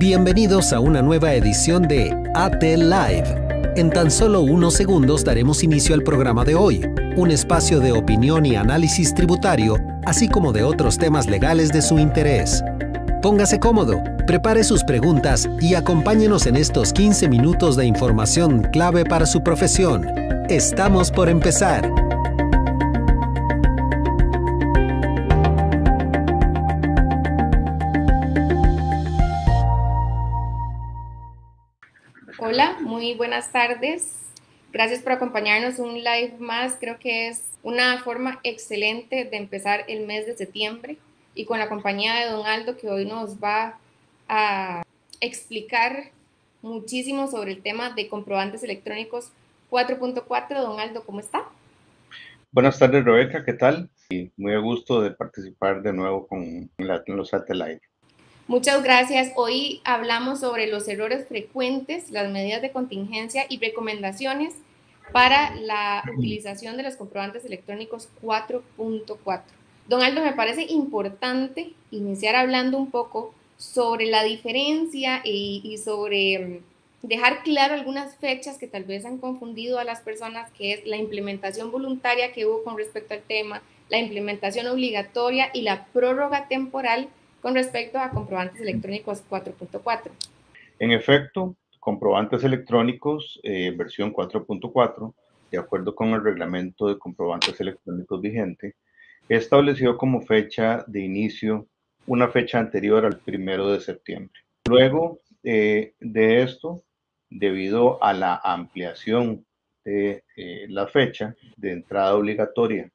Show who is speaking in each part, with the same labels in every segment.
Speaker 1: Bienvenidos a una nueva edición de AT Live. En tan solo unos segundos daremos inicio al programa de hoy, un espacio de opinión y análisis tributario, así como de otros temas legales de su interés. Póngase cómodo, prepare sus preguntas y acompáñenos en estos 15 minutos de información clave para su profesión. Estamos por empezar.
Speaker 2: Hola, muy buenas tardes. Gracias por acompañarnos un live más. Creo que es una forma excelente de empezar el mes de septiembre y con la compañía de Don Aldo, que hoy nos va a explicar muchísimo sobre el tema de comprobantes electrónicos 4.4. Don Aldo, ¿cómo está?
Speaker 3: Buenas tardes, Rebeca, ¿qué tal? Y muy a gusto de participar de nuevo en los Satellite.
Speaker 2: Muchas gracias. Hoy hablamos sobre los errores frecuentes, las medidas de contingencia y recomendaciones para la utilización de los comprobantes electrónicos 4.4. Don Aldo, me parece importante iniciar hablando un poco sobre la diferencia y sobre dejar claro algunas fechas que tal vez han confundido a las personas, que es la implementación voluntaria que hubo con respecto al tema, la implementación obligatoria y la prórroga temporal con respecto a comprobantes electrónicos 4.4.
Speaker 3: En efecto, comprobantes electrónicos versión 4.4, de acuerdo con el reglamento de comprobantes electrónicos vigente, estableció como fecha de inicio una fecha anterior al 1 de septiembre. Luego de esto, debido a la ampliación de la fecha de entrada obligatoria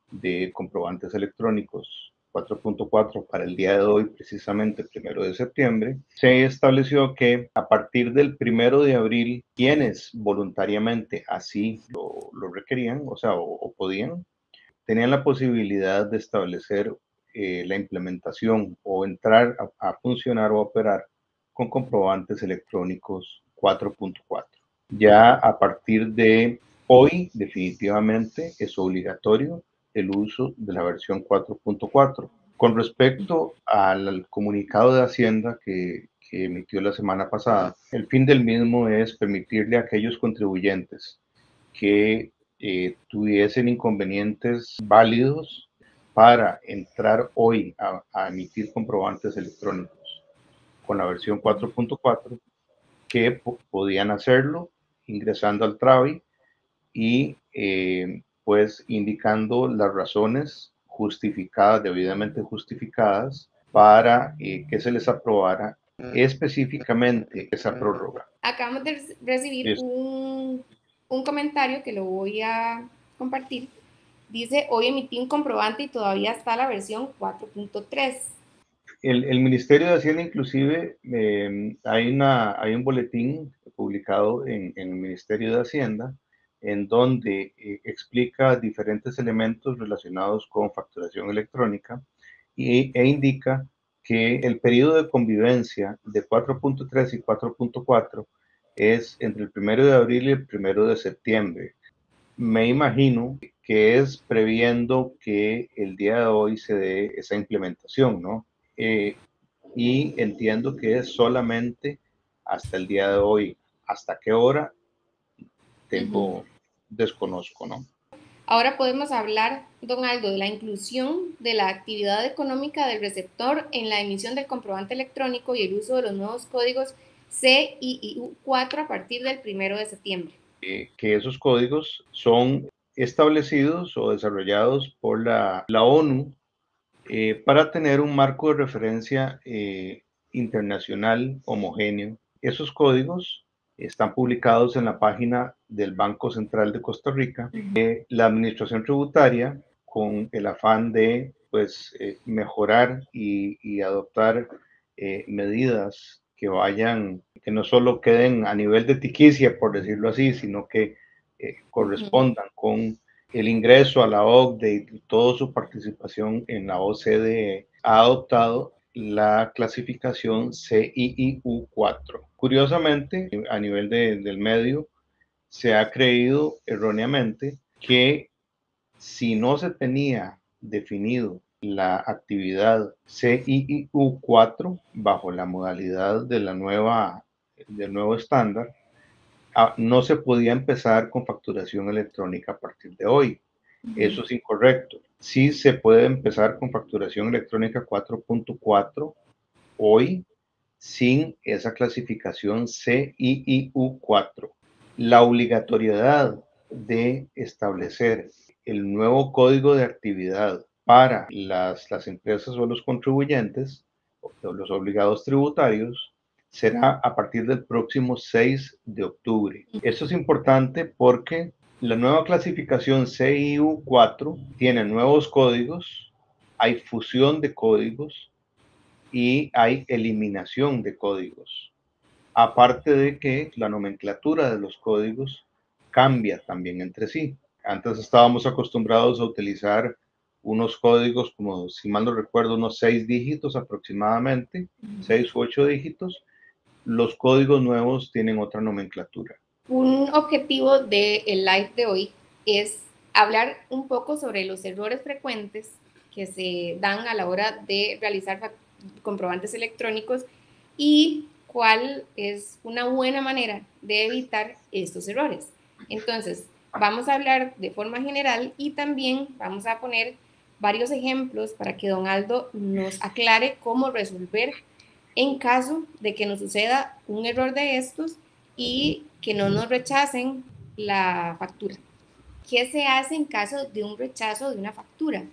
Speaker 3: de comprobantes electrónicos 4.4 para el día de hoy, precisamente el 1 de septiembre, se estableció que a partir del 1 de abril, quienes voluntariamente así lo requerían, o podían, tenían la posibilidad de establecer la implementación o entrar a funcionar o operar con comprobantes electrónicos 4.4. Ya a partir de hoy, definitivamente es obligatorio el uso de la versión 4.4. Con respecto al comunicado de Hacienda que emitió la semana pasada, el fin del mismo es permitirle a aquellos contribuyentes que tuviesen inconvenientes válidos para entrar hoy a emitir comprobantes electrónicos con la versión 4.4, que podían hacerlo ingresando al TRAVI y pues indicando las razones justificadas, debidamente justificadas, para que se les aprobara específicamente esa prórroga.
Speaker 2: Acabamos de recibir un comentario que lo voy a compartir. Dice, hoy emití un comprobante y todavía está la versión 4.3.
Speaker 3: El Ministerio de Hacienda, inclusive, hay un boletín publicado en el Ministerio de Hacienda en donde explica diferentes elementos relacionados con facturación electrónica e indica que el periodo de convivencia de 4.3 y 4.4 es entre el 1 de abril y el 1 de septiembre. Me imagino que es previendo que el día de hoy se dé esa implementación, ¿no? Y entiendo que es solamente hasta el día de hoy. ¿Hasta qué hora? Desconozco, ¿no?
Speaker 2: Ahora podemos hablar, don Aldo, de la inclusión de la actividad económica del receptor en la emisión del comprobante electrónico y el uso de los nuevos códigos CIIU4 a partir del 1 de septiembre.
Speaker 3: Que esos códigos son establecidos o desarrollados por la ONU para tener un marco de referencia internacional homogéneo. Esos códigos están publicados en la página del Banco Central de Costa Rica. La Administración Tributaria, con el afán de mejorar y adoptar medidas que no solo queden a nivel de tiquicia, por decirlo así, sino que correspondan con el ingreso a la OCDE y toda su participación en la OCDE, ha adoptado la clasificación CIIU4. Curiosamente, a nivel del medio, se ha creído erróneamente que si no se tenía definido la actividad CIIU 4 bajo la modalidad de del nuevo estándar, no se podía empezar con facturación electrónica a partir de hoy. Eso es incorrecto. Sí se puede empezar con facturación electrónica 4.4 hoy sin esa clasificación CIIU 4. La obligatoriedad de establecer el nuevo código de actividad para las empresas o los contribuyentes o los obligados tributarios será a partir del próximo 6 de octubre. Esto es importante porque la nueva clasificación CIU 4 tiene nuevos códigos, hay fusión de códigos y hay eliminación de códigos. Aparte de que la nomenclatura de los códigos cambia también entre sí. Antes estábamos acostumbrados a utilizar unos códigos como, si mal no recuerdo, unos 6 dígitos aproximadamente, 6 u 8 dígitos. Los códigos nuevos tienen otra nomenclatura.
Speaker 2: Un objetivo del live de hoy es hablar un poco sobre los errores frecuentes que se dan a la hora de realizar comprobantes electrónicos y cuál es una buena manera de evitar estos errores. Entonces, vamos a hablar de forma general y también vamos a poner varios ejemplos para que don Aldo nos aclare cómo resolver en caso de que nos suceda un error de estos y que no nos rechacen la factura. ¿Qué se hace en caso de un rechazo de una factura?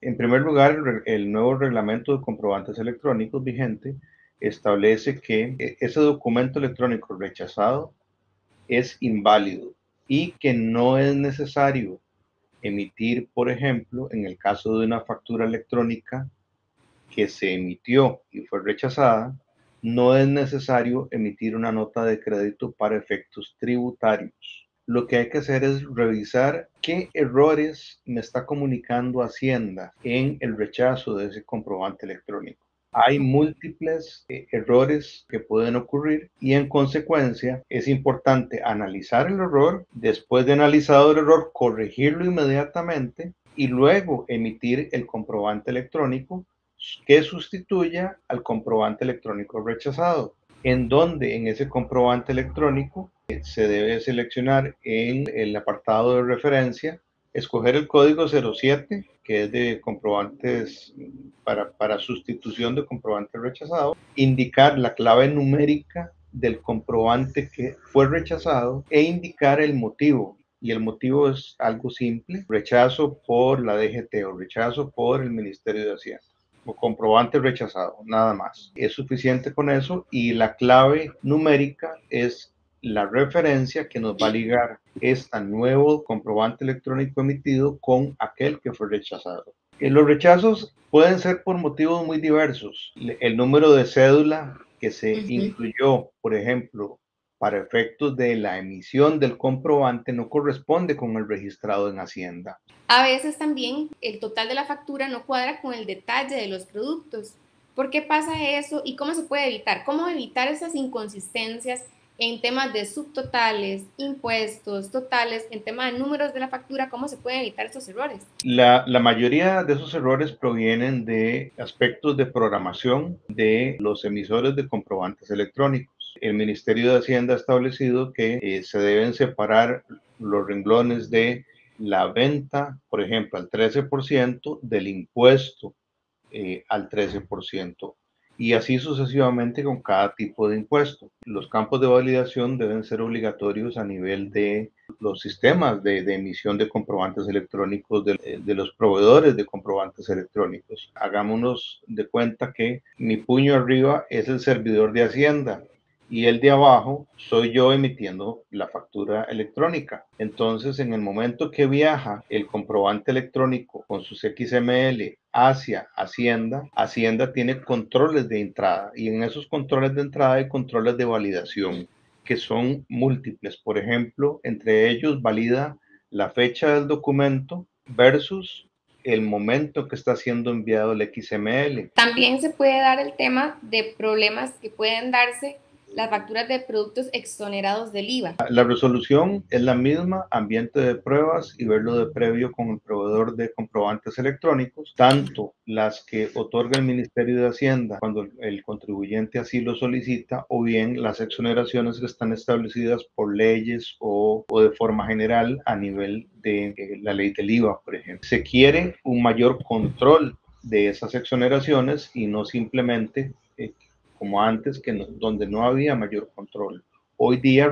Speaker 3: En primer lugar, el nuevo reglamento de comprobantes electrónicos vigente establece que ese documento electrónico rechazado es inválido y que no es necesario emitir, por ejemplo, en el caso de una factura electrónica que se emitió y fue rechazada, no es necesario emitir una nota de crédito para efectos tributarios. Lo que hay que hacer es revisar qué errores me está comunicando Hacienda en el rechazo de ese comprobante electrónico. Hay múltiples errores que pueden ocurrir y en consecuencia es importante analizar el error, después de analizado el error, corregirlo inmediatamente y luego emitir el comprobante electrónico que sustituya al comprobante electrónico rechazado, en donde en ese comprobante electrónico se debe seleccionar en el apartado de referencia, escoger el código 07, que es de comprobantes para sustitución de comprobante rechazado, indicar la clave numérica del comprobante que fue rechazado e indicar el motivo. Y el motivo es algo simple: rechazo por la DGT o rechazo por el Ministerio de Hacienda o comprobante rechazado, nada más. Es suficiente con eso y la clave numérica es la referencia que nos va a ligar este nuevo comprobante electrónico emitido con aquel que fue rechazado. Los rechazos pueden ser por motivos muy diversos. El número de cédula que se incluyó, por ejemplo, para efectos de la emisión del comprobante no corresponde con el registrado en Hacienda.
Speaker 2: A veces también el total de la factura no cuadra con el detalle de los productos. ¿Por qué pasa eso y cómo se puede evitar? ¿Cómo evitar esas inconsistencias en temas de subtotales, impuestos, totales, en tema de números de la factura? ¿Cómo se pueden evitar estos errores?
Speaker 3: La mayoría de esos errores provienen de aspectos de programación de los emisores de comprobantes electrónicos. El Ministerio de Hacienda ha establecido que se deben separar los renglones de la venta, por ejemplo, al 13%, del impuesto al 13%, y así sucesivamente con cada tipo de impuesto. Los campos de validación deben ser obligatorios a nivel de los sistemas de emisión de comprobantes electrónicos de los proveedores de comprobantes electrónicos. Hagámonos de cuenta que mi puño arriba es el servidor de Hacienda y el de abajo soy yo emitiendo la factura electrónica. Entonces, en el momento que viaja el comprobante electrónico con sus XML hacia Hacienda, Hacienda tiene controles de entrada y en esos controles de entrada hay controles de validación que son múltiples. Por ejemplo, entre ellos valida la fecha del documento versus el momento que está siendo enviado el XML.
Speaker 2: También se puede dar el tema de problemas que pueden darse las facturas de productos exonerados del IVA.
Speaker 3: La resolución es la misma, ambiente de pruebas y verlo de previo con el proveedor de comprobantes electrónicos, tanto las que otorga el Ministerio de Hacienda cuando el contribuyente así lo solicita, o bien las exoneraciones que están establecidas por leyes o de forma general a nivel de la ley del IVA, por ejemplo. Se quiere un mayor control de esas exoneraciones y no simplemente como antes, donde no había mayor control. Hoy día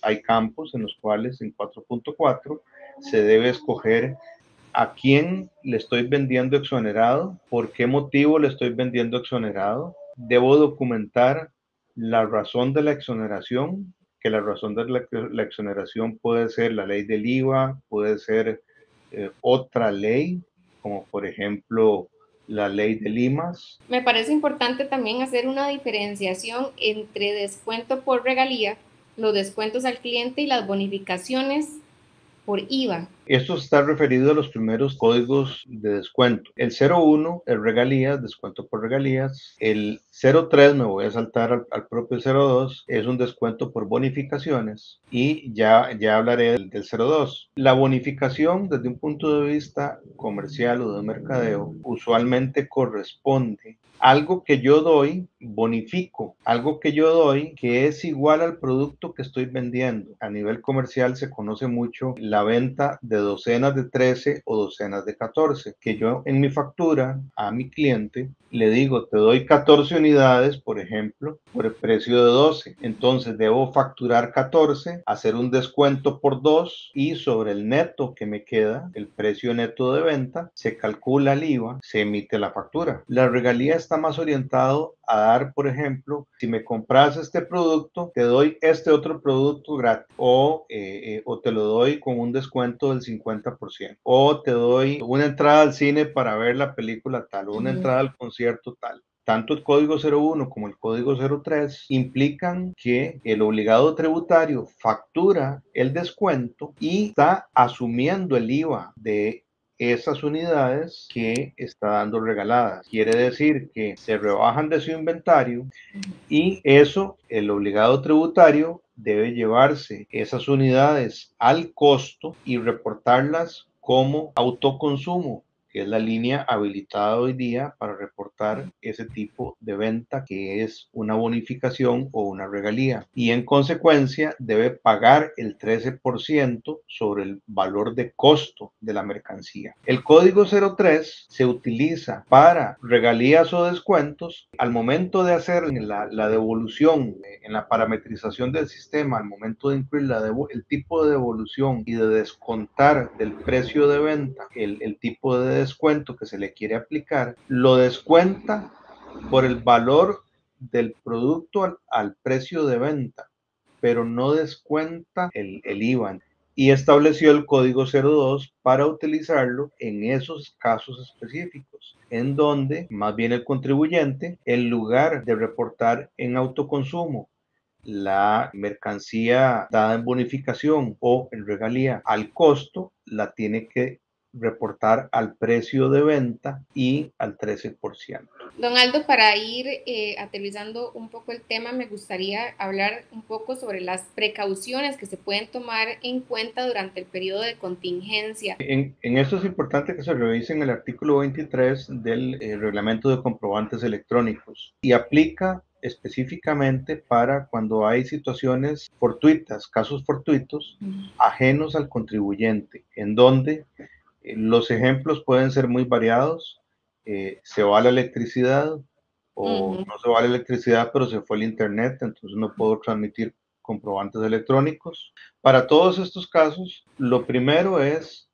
Speaker 3: hay campos en los cuales en 4.4 se debe escoger a quién le estoy vendiendo exonerado, por qué motivo le estoy vendiendo exonerado. Debo documentar la razón de la exoneración, que la razón de la exoneración puede ser la ley del IVA, puede ser otra ley, como por ejemplo la ley de Limas.
Speaker 2: Me parece importante también hacer una diferenciación entre descuento por regalía, los descuentos al cliente y las bonificaciones por IVA.
Speaker 3: Esto está referido a los primeros códigos de descuento. El 01 es regalías, descuento por regalías. El 03, me voy a saltar al propio 02, es un descuento por bonificaciones. Y ya hablaré del 02. La bonificación, desde un punto de vista comercial o de mercadeo, usualmente corresponde algo que yo doy, bonifico, algo que yo doy que es igual al producto que estoy vendiendo. A nivel comercial se conoce mucho la venta de docenas de 13 o docenas de 14, que yo en mi factura a mi cliente le digo, te doy 14 unidades, por ejemplo, por el precio de 12. Entonces debo facturar 14, hacer un descuento por 2 y sobre el neto que me queda, el precio neto de venta, se calcula el IVA, se emite la factura. La regalía está más orientado a dar, por ejemplo, si me compras este producto, te doy este otro producto gratis o te lo doy con un descuento del 50% o te doy una entrada al cine para ver la película tal o una entrada al concierto tal. Tanto el código 01 como el código 03 implican que el obligado tributario factura el descuento y está asumiendo el IVA de esas unidades que está dando regaladas. Quiere decir que se rebajan de su inventario y eso, el obligado tributario debe llevarse esas unidades al costo y reportarlas como autoconsumo, que es la línea habilitada hoy día para reportar ese tipo de venta que es una bonificación o una regalía. Y en consecuencia debe pagar el 13% sobre el valor de costo de la mercancía. El código 03 se utiliza para regalías o descuentos. Al momento de hacer la devolución, en la parametrización del sistema, al momento de incluir el tipo de devolución y de descontar del precio de venta el tipo de descuento que se le quiere aplicar, lo descuenta por el valor del producto al precio de venta, pero no descuenta el IVA. Y estableció el código 02 para utilizarlo en esos casos específicos, en donde más bien el contribuyente, en lugar de reportar en autoconsumo la mercancía dada en bonificación o en regalía al costo, la tiene que reportar al precio de venta y al 13%.
Speaker 2: Don Aldo, para ir aterrizando un poco el tema, me gustaría hablar un poco sobre las precauciones que se pueden tomar en cuenta durante el periodo de contingencia.
Speaker 3: En esto es importante que se revisen el artículo 23 del reglamento de comprobantes electrónicos y aplica específicamente para cuando hay situaciones fortuitas, casos fortuitos, ajenos al contribuyente, en donde los ejemplos pueden ser muy variados. Se va la electricidad o no se va la electricidad, pero se fue el internet, entonces no puedo transmitir comprobantes electrónicos. Para todos estos casos, lo primero es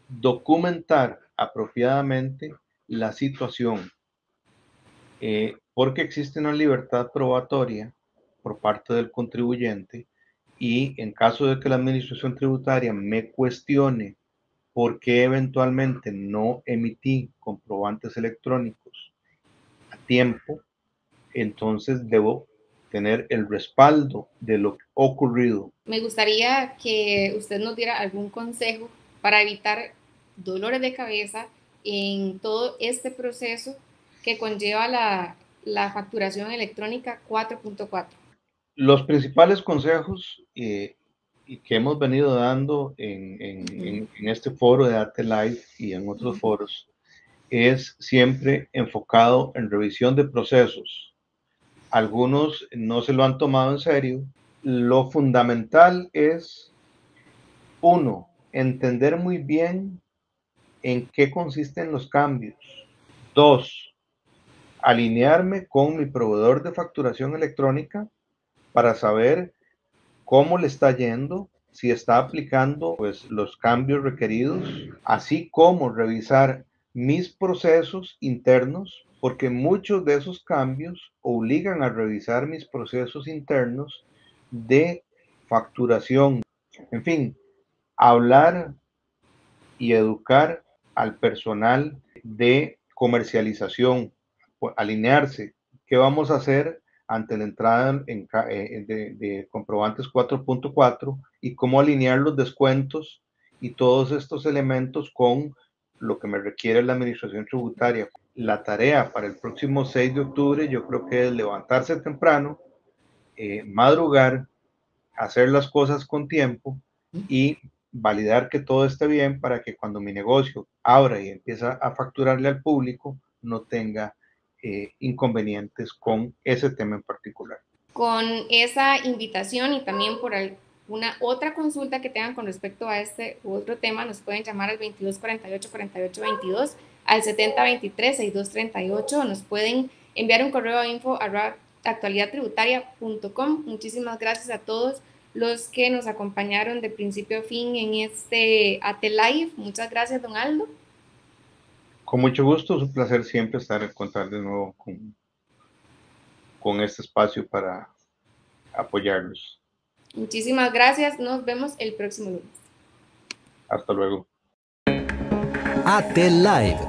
Speaker 3: documentar apropiadamente la situación, porque existe una libertad probatoria por parte del contribuyente y en caso de que la administración tributaria me cuestione por qué eventualmente no emití comprobantes electrónicos a tiempo, entonces debo tener el respaldo de lo ocurrido.
Speaker 2: Me gustaría que usted nos diera algún consejo para evitar dolores de cabeza en todo este proceso que conlleva la facturación electrónica 4.4.
Speaker 3: Los principales consejos y que hemos venido dando en este foro de AT Live y en otros foros es siempre enfocado en revisión de procesos. Algunos no se lo han tomado en serio. Lo fundamental es, uno, entender muy bien en qué consisten los cambios. Dos, alinearme con mi proveedor de facturación electrónica para saber cómo le está yendo, si está aplicando pues, los cambios requeridos, así como revisar mis procesos internos, porque muchos de esos cambios obligan a revisar mis procesos internos de facturación. En fin, hablar y educar al personal de comercialización, alinearse. ¿Qué vamos a hacer ante la entrada de comprobantes 4.4 y cómo alinear los descuentos y todos estos elementos con lo que me requiere la administración tributaria? La tarea para el próximo 6 de octubre yo creo que es levantarse temprano, madrugar, hacer las cosas con tiempo y validar que todo esté bien para que cuando mi negocio abra y empieza a facturarle al público no tenga inconvenientes con ese tema en particular.
Speaker 2: Con esa invitación y también por alguna otra consulta que tengan con respecto a este u otro tema, nos pueden llamar al 2248-4822, al 7023-6238, nos pueden enviar un correo a info@actualidadtributaria.com. Muchísimas gracias a todos los que nos acompañaron de principio a fin en este AT Live. Muchas gracias, don Aldo.
Speaker 3: Con mucho gusto, es un placer siempre estar en contacto de nuevo con este espacio para apoyarlos.
Speaker 2: Muchísimas gracias, nos vemos el próximo lunes.
Speaker 3: Hasta luego.
Speaker 1: AT Live,